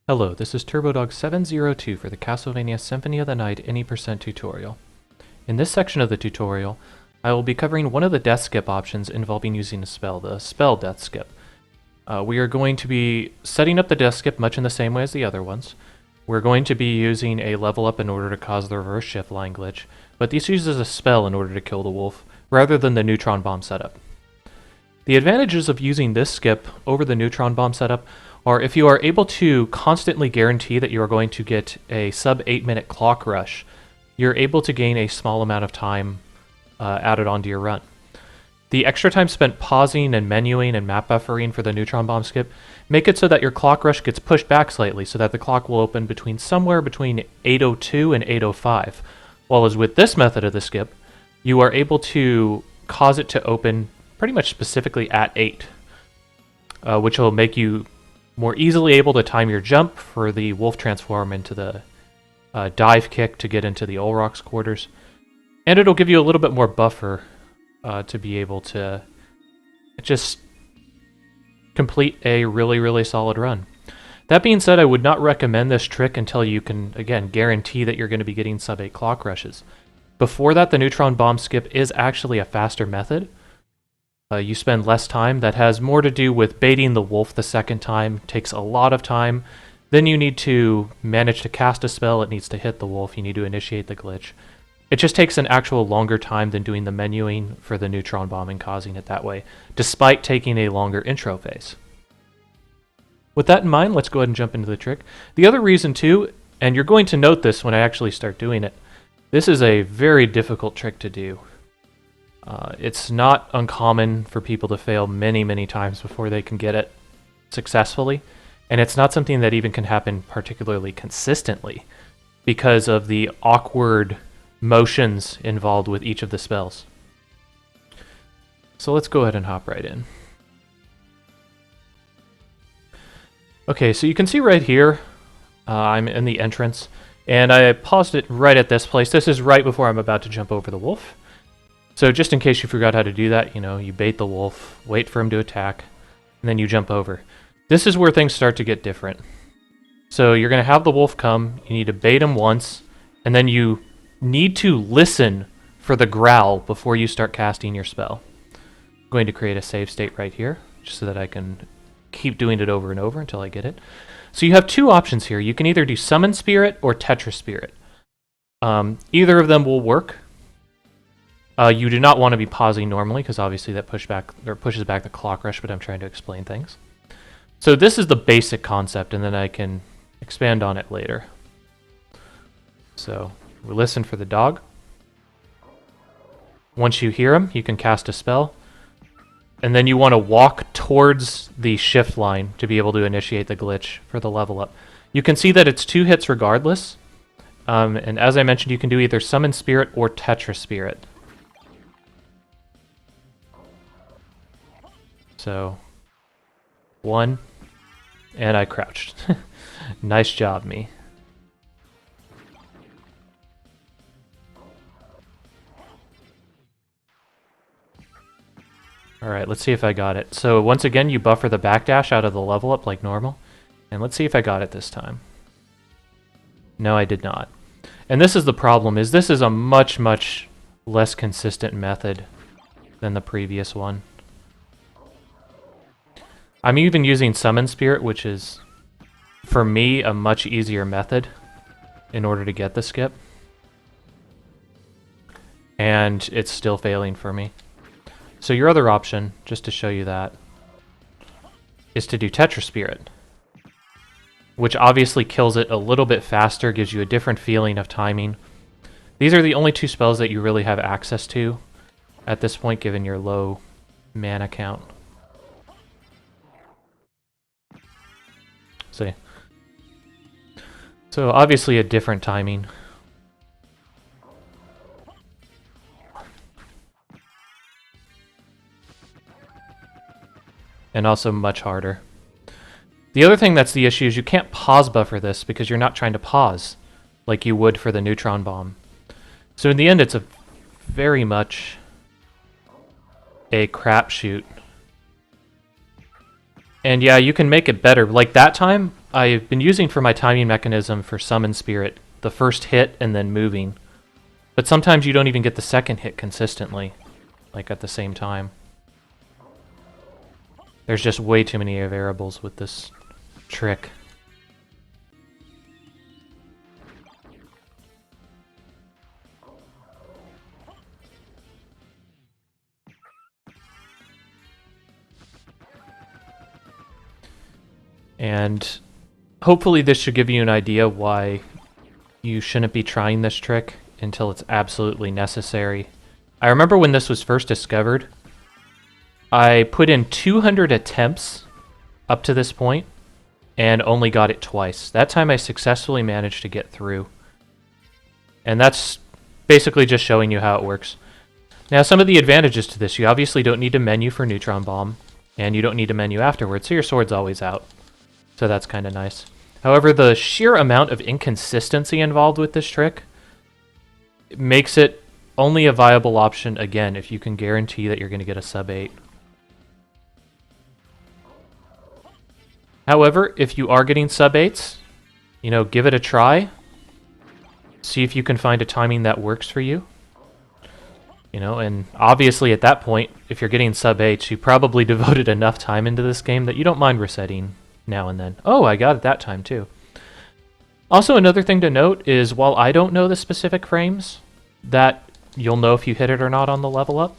Hello, this is TurboDog702 for the Castlevania Symphony of the Night Any Percent tutorial. In this section of the tutorial, I will be covering one of the death skip options involving using a spell, the spell death skip. We are going to be setting up the death skip much in the same way as the other ones. We're going to be using a level up in order to cause the reverse shift line glitch, but this uses a spell in order to kill the wolf, rather than the neutron bomb setup. The advantages of using this skip over the neutron bomb setup are if you are able to constantly guarantee that you are going to get a sub 8 minute clock rush, you're able to gain a small amount of time added onto your run. The extra time spent pausing and menuing and map buffering for the neutron bomb skip make it so that your clock rush gets pushed back slightly so that the clock will open somewhere between 8:02 and 8:05. While as with this method of the skip, you are able to cause it to open pretty much specifically at 8, which will make you more easily able to time your jump for the wolf transform into the dive kick to get into the Olroc's quarters. And it'll give you a little bit more buffer to be able to just complete a really solid run. That being said, I would not recommend this trick until you can, again, guarantee that you're going to be getting sub 8 clock rushes. Before that, the neutron bomb skip is actually a faster method. You spend less time. That has more to do with baiting the wolf the second time. Takes a lot of time. Then you need to manage to cast a spell. It needs to hit the wolf. You need to initiate the glitch. It just takes an actual longer time than doing the menuing for the neutron bomb and causing it that way, despite taking a longer intro phase. With that in mind, let's go ahead and jump into the trick. The other reason too, and you're going to note this when I actually start doing it, this is a very difficult trick to do. It's not uncommon for people to fail many times before they can get it successfully, and it's not something that even can happen particularly consistently because of the awkward motions involved with each of the spells. So let's go ahead and hop right in. Okay, so you can see right here, I'm in the entrance, and I paused it right at this place. This is right before I'm about to jump over the wolf. So just in case you forgot how to do that, you bait the wolf, wait for him to attack, and then you jump over. This is where things start to get different. So you're going to have the wolf come, you need to bait him once, and then you need to listen for the growl before you start casting your spell. I'm going to create a save state right here, just so that I can keep doing it over and over until I get it. So you have two options here. You can either do Summon Spirit or Tetra Spirit. Either of them will work. You do not want to be pausing normally, because obviously that pushes back the clock rush, but I'm trying to explain things. So this is the basic concept, and then I can expand on it later. So we listen for the dog. Once you hear him, you can cast a spell. And then you want to walk towards the shift line to be able to initiate the glitch for the level up. You can see that it's 2 hits regardless. And as I mentioned, you can do either Summon Spirit or Tetra Spirit. So, 1, and I crouched. Nice job, me. Alright, let's see if I got it. So once again, you buffer the backdash out of the level up like normal. And let's see if I got it this time. No, I did not. And this is the problem, is this is a much less consistent method than the previous one. I'm even using Summon Spirit, which is, for me, a much easier method in order to get the skip. And it's still failing for me. So your other option, just to show you that, is to do Tetra Spirit, which obviously kills it a little bit faster, gives you a different feeling of timing. These are the only 2 spells that you really have access to at this point, given your low mana count. See. So obviously a different timing. And also much harder. The other thing that's the issue is you can't pause buffer this because you're not trying to pause like you would for the neutron bomb. So in the end, it's a very much a crapshoot And yeah, you can make it better. Like that time, I've been using for my timing mechanism for Summon Spirit the first hit and then moving. But sometimes you don't even get the second hit consistently, like at the same time. There's just way too many variables with this trick. And hopefully this should give you an idea why you shouldn't be trying this trick until it's absolutely necessary. I remember when this was first discovered, I put in 200 attempts up to this point and only got it twice. That time I successfully managed to get through. And that's basically just showing you how it works. Now, some of the advantages to this, you obviously don't need to menu for Neutron Bomb, and you don't need to menu afterwards, so your sword's always out. So that's kind of nice. However, the sheer amount of inconsistency involved with this trick makes it only a viable option, again, if you can guarantee that you're going to get a sub 8. However, if you are getting sub 8s, you know, give it a try. See if you can find a timing that works for you. You know, and obviously at that point, if you're getting sub 8s, you probably devoted enough time into this game that you don't mind resetting now and then. Oh, I got it that time too. Also, another thing to note is while I don't know the specific frames that you'll know if you hit it or not on the level up,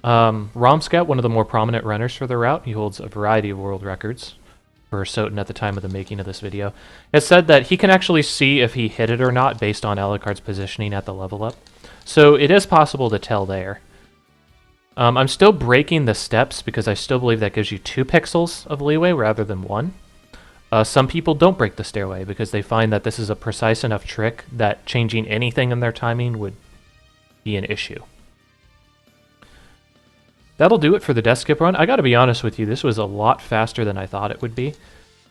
Romscout, one of the more prominent runners for the route, he holds a variety of world records for Soten at the time of the making of this video, has said that he can actually see if he hit it or not based on Alucard's positioning at the level up. So it is possible to tell there. I'm still breaking the steps because I still believe that gives you 2 pixels of leeway rather than 1. Some people don't break the stairway because they find that this is a precise enough trick that changing anything in their timing would be an issue. That'll do it for the death skip run. I gotta be honest with you, this was a lot faster than I thought it would be.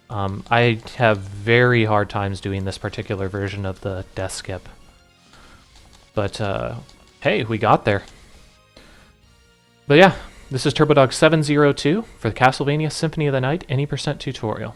I have very hard times doing this particular version of the death skip. But, hey, we got there. But yeah, this is TurboDog702 for the Castlevania Symphony of the Night Any% tutorial.